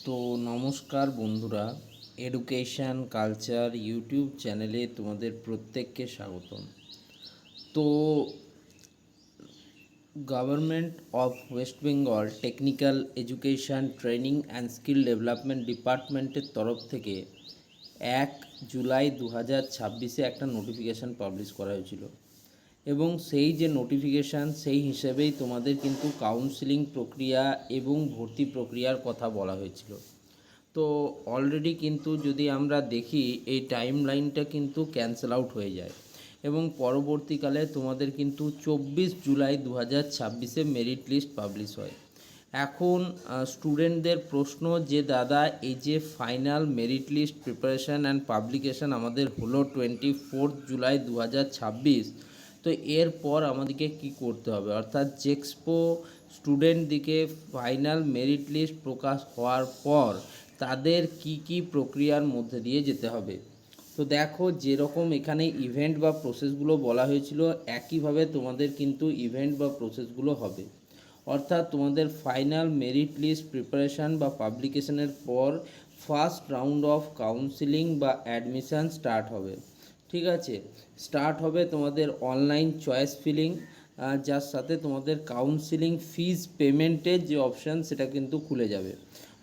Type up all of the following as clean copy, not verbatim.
তো নমস্কার বন্ধুরা, এডুকেশন কালচার ইউটিউব চ্যানেলে তোমাদের প্রত্যেককে স্বাগতম। তো government of West Bengal technical education training and skill development ডিপার্টমেন্টের তরফ থেকে 1 জুলাই 2026 একটা নোটিফিকেশান পাবলিশ করা হয়েছিল এবং সেই যে নোটিফিকেশান সেই হিসেবেই তোমাদের কিন্তু কাউন্সেলিং প্রক্রিয়া এবং ভর্তি প্রক্রিয়ার কথা বলা হয়েছিল। তো অলরেডি কিন্তু যদি আমরা দেখি এই টাইম লাইনটা কিন্তু ক্যান্সেল আউট হয়ে যায় এবং পরবর্তীকালে তোমাদের কিন্তু 24 জুলাই 2026 মেরিট লিস্ট পাবলিশ হয়। এখন স্টুডেন্টদের প্রশ্ন যে দাদা এই যে final merit list preparation and publication আমাদের হলো 24 জুলাই 2026, তো এরপর আমাদেরকে কি করতে হবে, অর্থাৎ জেক্সপো স্টুডেন্টদিকে ফাইনাল মেরিট লিস্ট প্রকাশ হওয়ার পর তাদের কি কি প্রক্রিয়ার মধ্যে দিয়ে যেতে হবে। তো দেখো, যেরকম এখানে ইভেন্ট বা প্রসেসগুলো বলা হয়েছিল একইভাবে তোমাদের কিন্তু ইভেন্ট বা প্রসেসগুলো হবে। অর্থাৎ তোমাদের ফাইনাল মেরিট লিস্ট প্রিপারেশান বা পাবলিকেশনের পর ফার্স্ট রাউন্ড অফ কাউন্সিলিং বা অ্যাডমিশান স্টার্ট হবে। ঠিক আছে, স্টার্ট হবে তোমাদের অনলাইন চয়েস ফিলিং, যার সাথে তোমাদের কাউন্সিলিং ফিজ পেমেন্টের যে অপশান সেটা কিন্তু খুলে যাবে।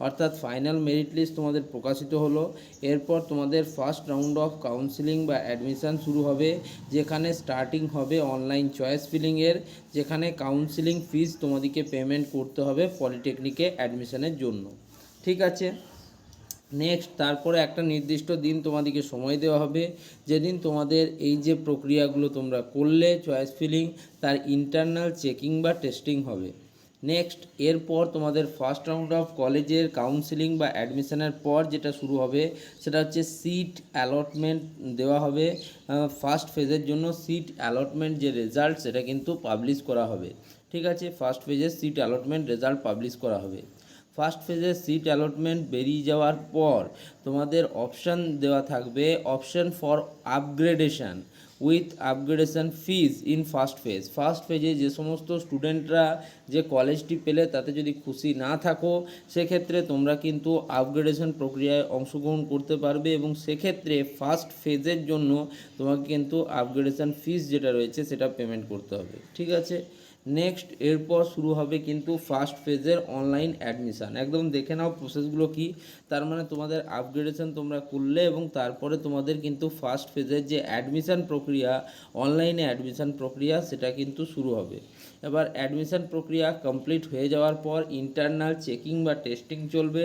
অর্থাৎ ফাইনাল মেরিট লিস্ট তোমাদের প্রকাশিত হলো, এরপর তোমাদের ফার্স্ট রাউন্ড অফ কাউন্সিলিং বা অ্যাডমিশান শুরু হবে, যেখানে স্টার্টিং হবে অনলাইন চয়েস ফিলিংয়ের, যেখানে কাউন্সিলিং ফিজ তোমাদেরকে পেমেন্ট করতে হবে পলিটেকনিকে অ্যাডমিশানের জন্য। ঠিক আছে, নেক্সট তারপরে একটা নির্দিষ্ট দিন তোমাদেরকে সময় দেওয়া হবে, যেদিন তোমাদের এই যে প্রক্রিয়াগুলো তোমরা করলে চয়েস ফিলিং তার ইন্টারনাল চেকিং বা টেস্টিং হবে। নেক্সট এরপর তোমাদের ফার্স্ট রাউন্ড অফ কলেজের কাউন্সিলিং বা অ্যাডমিশনের পর যেটা শুরু হবে সেটা হচ্ছে সিট অ্যালটমেন্ট দেওয়া হবে। ফার্স্ট ফেজের জন্য সিট অ্যালটমেন্ট যে রেজাল্ট সেটা কিন্তু পাবলিশ করা হবে। ঠিক আছে, ফার্স্ট ফেজের সিট অ্যালটমেন্ট রেজাল্ট পাবলিশ করা হবে। ফার্স্ট ফেজে সিট অ্যালটমেন্ট বেরিয়ে যাওয়ার পর তোমাদের অপশান দেওয়া থাকবে, option for upgradation with upgradation fees in first phase. First ফেজে যে সমস্ত স্টুডেন্টরা যে কলেজটি পেলে তাতে যদি খুশি না থাকো, সেক্ষেত্রে তোমরা কিন্তু আপগ্রেডেশন প্রক্রিয়ায় অংশগ্রহণ করতে পারবে এবং সেক্ষেত্রে ফার্স্ট ফেজের জন্য তোমাকে কিন্তু আপগ্রেডেশন ফিজ যেটা রয়েছে সেটা পেমেন্ট করতে হবে। ঠিক আছে, নেক্সট এরপর শুরু হবে কিন্তু ফার্স্ট ফেজের অনলাইন অ্যাডমিশান। একদম দেখে নাও প্রসেসগুলো কি। তার মানে তোমাদের আপগ্রেডেশন তোমরা করলে এবং তারপরে তোমাদের কিন্তু ফার্স্ট ফেজের যে অ্যাডমিশান প্রক্রিয়া, অনলাইনে অ্যাডমিশান প্রক্রিয়া সেটা কিন্তু শুরু হবে। এবার অ্যাডমিশান প্রক্রিয়া কমপ্লিট হয়ে যাওয়ার পর ইন্টারনাল চেকিং বা টেস্টিং চলবে।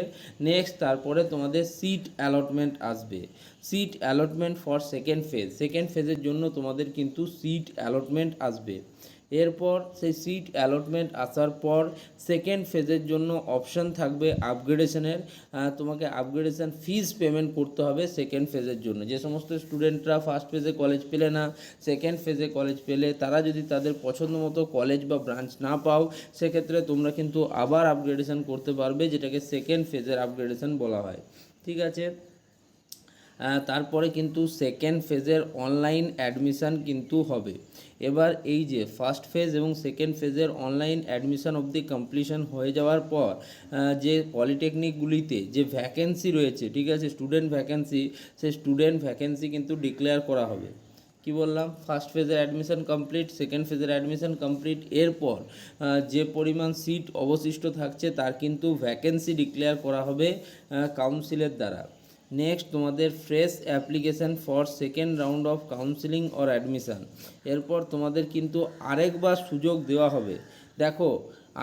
নেক্সট তারপরে তোমাদের সিট অ্যালটমেন্ট আসবে। Seat allotment for second phase, second ফেজের জন্য তোমাদের কিন্তু সিট অ্যালটমেন্ট আসবে। এরপর সেই সিট অ্যালটমেন্ট আসার পর সেকেন্ড ফেজের জন্য অপশান থাকবে আপগ্রেডেশনের। তোমাকে আপগ্রেডেশন ফিজ পেমেন্ট করতে হবে সেকেন্ড ফেজের জন্য। যে সমস্ত স্টুডেন্টরা ফার্স্ট ফেজে কলেজ পেলে না, সেকেন্ড ফেজে কলেজ পেলে, তারা যদি তাদের পছন্দ মতো কলেজ বা ব্রাঞ্চ না পাও, সেক্ষেত্রে তোমরা কিন্তু আবার আপগ্রেডেশন করতে পারবে, যেটাকে সেকেন্ড ফেজের আপগ্রেডেশন বলা হয়। ঠিক আছে, তারপরে কিন্তু সেকেন্ড ফেজের অনলাইন অ্যাডমিশান কিন্তু হবে। এবার এই যে ফার্স্ট ফেজ এবং সেকেন্ড ফেজের অনলাইন অ্যাডমিশান অবধি কমপ্লিশন হয়ে যাওয়ার পর যে পলিটেকনিকগুলিতে যে ভ্যাকেন্সি রয়েছে, ঠিক আছে, স্টুডেন্ট ভ্যাকেন্সি, সেই স্টুডেন্ট ভ্যাকেন্সি কিন্তু ডিক্লেয়ার করা হবে। কি বললাম, ফার্স্ট ফেজের অ্যাডমিশান কমপ্লিট, সেকেন্ড ফেজের অ্যাডমিশান কমপ্লিট, এরপর যে পরিমাণ সিট অবশিষ্ট থাকছে তার কিন্তু ভ্যাকেন্সি ডিক্লেয়ার করা হবে কাউন্সিলের দ্বারা। নেক্সট তোমাদের fresh application for second round of counselling or admission. এরপর তোমাদের কিন্তু আরেকবার সুযোগ দেওয়া হবে। দেখো,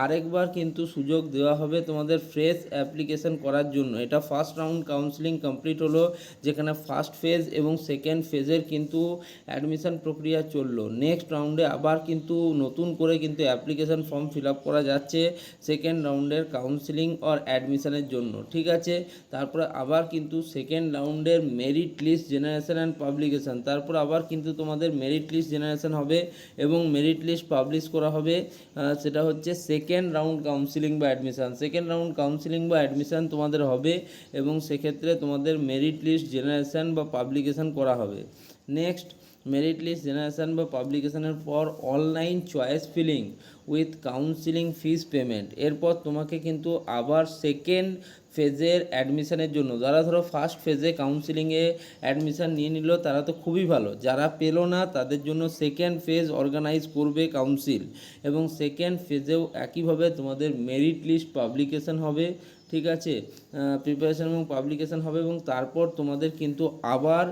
আরেকবার কিন্তু সুযোগ দেওয়া হবে তোমাদের ফ্রেশ অ্যাপ্লিকেশান করার জন্য। এটা ফার্স্ট রাউন্ড কাউন্সিলিং কমপ্লিট হলো, যেখানে ফার্স্ট ফেজ এবং সেকেন্ড ফেজের কিন্তু অ্যাডমিশান প্রক্রিয়া চললো। নেক্সট রাউন্ডে আবার কিন্তু নতুন করে কিন্তু অ্যাপ্লিকেশান ফর্ম ফিল আপ করা যাচ্ছে সেকেন্ড রাউন্ডের কাউন্সিলিং অর অ্যাডমিশানের জন্য। ঠিক আছে, তারপরে আবার কিন্তু সেকেন্ড রাউন্ডের merit list generation and publication, তারপর আবার কিন্তু তোমাদের মেরিট লিস্ট জেনারেশন হবে এবং মেরিট লিস্ট পাবলিশ করা হবে। সেটা হচ্ছে সেকেন্ড রাউন্ড কাউন্সিলিং বা অ্যাডমিশান। সেকেন্ড রাউন্ড কাউন্সিলিং বা অ্যাডমিশান তোমাদের হবে এবং সেক্ষেত্রে তোমাদের মেরিট লিস্ট জেনারেশন বা পাবলিকেশান করা হবে। নেক্সট মেরিট লিস্ট জেনারেশন বা পাবলিকেশানের পর online choice filling with counselling fees payment. এরপর তোমাকে কিন্তু আবার সেকেন্ড ফেজের অ্যাডমিশানের জন্য, যারা ধরো ফার্স্ট ফেজে কাউন্সিলিংয়ে অ্যাডমিশান নিয়ে নিল তারা তো খুবই ভালো, যারা পেলো না তাদের জন্য সেকেন্ড ফেজ অর্গানাইজ করবে কাউন্সিল, এবং সেকেন্ড ফেজেও একইভাবে তোমাদের মেরিট লিস্ট পাবলিকেশন হবে, ঠিক আছে, প্রিপারেশন এবং পাবলিকেশন হবে, এবং তারপর তোমাদের কিন্তু আবার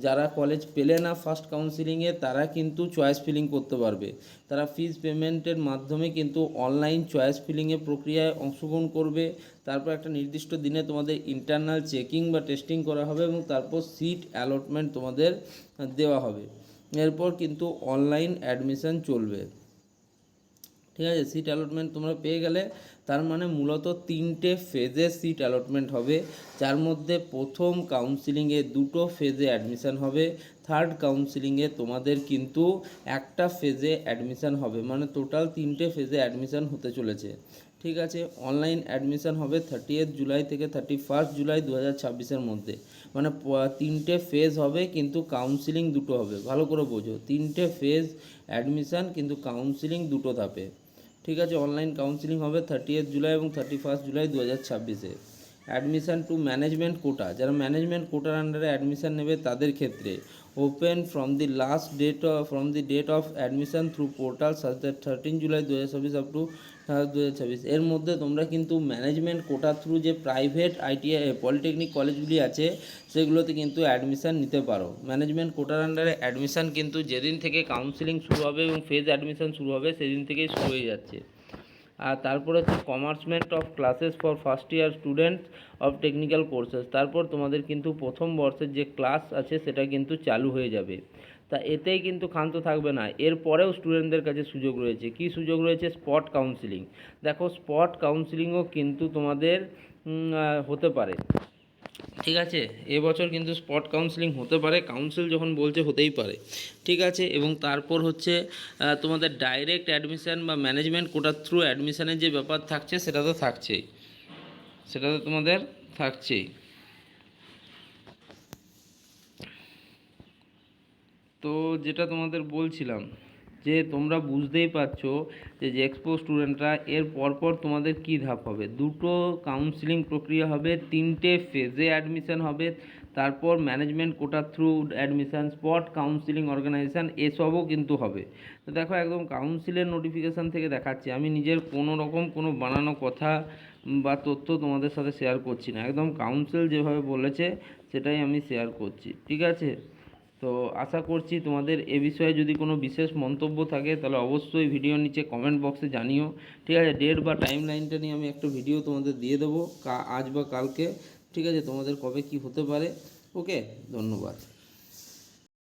যারা কলেজ পেলে না ফার্স্ট কাউন্সিলিংয়ে তারা কিন্তু চয়েস ফিলিং করতে পারবে। তারা ফিজ পেমেন্টের মাধ্যমে কিন্তু অনলাইন চয়েস ফিলিংয়ের প্রক্রিয়ায় অংশগ্রহণ করবে। তারপর একটা নির্দিষ্ট দিনে তোমাদের ইন্টারনাল চেকিং বা টেস্টিং করা হবে, এবং তারপর সিট অ্যালটমেন্ট তোমাদের দেওয়া হবে। এরপর কিন্তু অনলাইন অ্যাডমিশন চলবে, ঠিক আছে। সিট অ্যালটমেন্ট তোমরা পেয়ে গেলে, তার মানে মূলত 3টে ফেজে সিট অ্যালটমেন্ট হবে, যার মধ্যে প্রথম কাউন্সিলিংয়ে 2টো ফেজে অ্যাডমিশান হবে, থার্ড কাউন্সিলিংয়ে তোমাদের কিন্তু একটা ফেজে অ্যাডমিশান হবে, মানে টোটাল 3টে ফেজে অ্যাডমিশান হতে চলেছে, ঠিক আছে। অনলাইন অ্যাডমিশান হবে 30 জুলাই থেকে 31 জুলাই 2026-এর মধ্যে, মানে 3টে ফেজ হবে কিন্তু কাউন্সিলিং 2টো হবে, ভালো করে বোঝো, 3টে ফেজ অ্যাডমিশান কিন্তু কাউন্সিলিং 2টো ধাপে, ঠিক আছে। অনলাইন কাউন্সিলিং হবে 30 জুলাই এবং 31 জুলাই 2026-এ। অ্যাডমিশান টু ম্যানেজমেন্ট কোটা, যারা ম্যানেজমেন্ট কোটার আন্ডারে অ্যাডমিশান নেবে তাদের ক্ষেত্রে open from the date of admission through portal such that 13 July 2026 up to 2026। এর মধ্যে তোমরা কিন্তু ম্যানেজমেন্ট কোটা থ্রু যে প্রাইভেট ITI পলিটেকনিক কলেজগুলি আছে সেগুলোতে কিন্তু অ্যাডমিশান নিতে পারো। ম্যানেজমেন্ট কোটার আন্ডারে অ্যাডমিশান কিন্তু যেদিন থেকে কাউন্সিলিং শুরু হবে এবং ফেজ অ্যাডমিশান শুরু হবে সেদিন থেকেই শুরু হয়ে যাচ্ছে। আর তারপর হচ্ছে commencement of classes for first year students of technical courses, তারপর তোমাদের কিন্তু প্রথম বর্ষের যে ক্লাস আছে সেটা কিন্তু চালু হয়ে যাবে। তা এতেই কিন্তু ক্ষান্ত থাকবে না, এরপরেও স্টুডেন্টদের কাছে সুযোগ রয়েছে। কি সুযোগ রয়েছে? Spot counselling. দেখো স্পট কাউন্সিলিংও কিন্তু তোমাদের হতে পারে, ঠিক আছে। এবছর কিন্তু স্পট কাউন্সিলিং হতে পারে, কাউন্সিল যখন বলছে হতেই পারে, ঠিক আছে। এবং তারপর হচ্ছে তোমাদের ডাইরেক্ট অ্যাডমিশান বা ম্যানেজমেন্ট কোটার থ্রু অ্যাডমিশানের যে ব্যাপার থাকছে সেটা তো থাকছেই, সেটা তো তোমাদের থাকছেই। তো যেটা তোমাদের বলছিলাম যে তোমরা বুঝতেই পারছো যে এক্সপো স্টুডেন্টরা এর পরপর তোমাদের কী ধাপ হবে, 2টো কাউন্সিলিং প্রক্রিয়া হবে, 3টে ফেজে অ্যাডমিশান হবে, তারপর ম্যানেজমেন্ট কোটার through admission, spot counselling organisation, এসবও কিন্তু হবে। তো দেখো একদম কাউন্সিলের নোটিফিকেশান থেকে দেখাচ্ছি, আমি নিজের কোনো রকম কোনো বানানো কথা বা তথ্য তোমাদের সাথে শেয়ার করছি না, একদম কাউন্সিল যেভাবে বলেছে সেটাই আমি শেয়ার করছি, ঠিক আছে। তো আশা করছি তোমাদের এ বিষয়ে যদি কোনো বিশেষ মন্তব্য থাকে তাহলে অবশ্যই ভিডিওর নিচে কমেন্ট বক্সে জানিও, ঠিক আছে। ডেট বা টাইম লাইনটা নিয়ে আমি একটা ভিডিও তোমাদের দিয়ে দেবো আজ বা কালকে, ঠিক আছে, তোমাদের কবে কি হতে পারে। ওকে, ধন্যবাদ।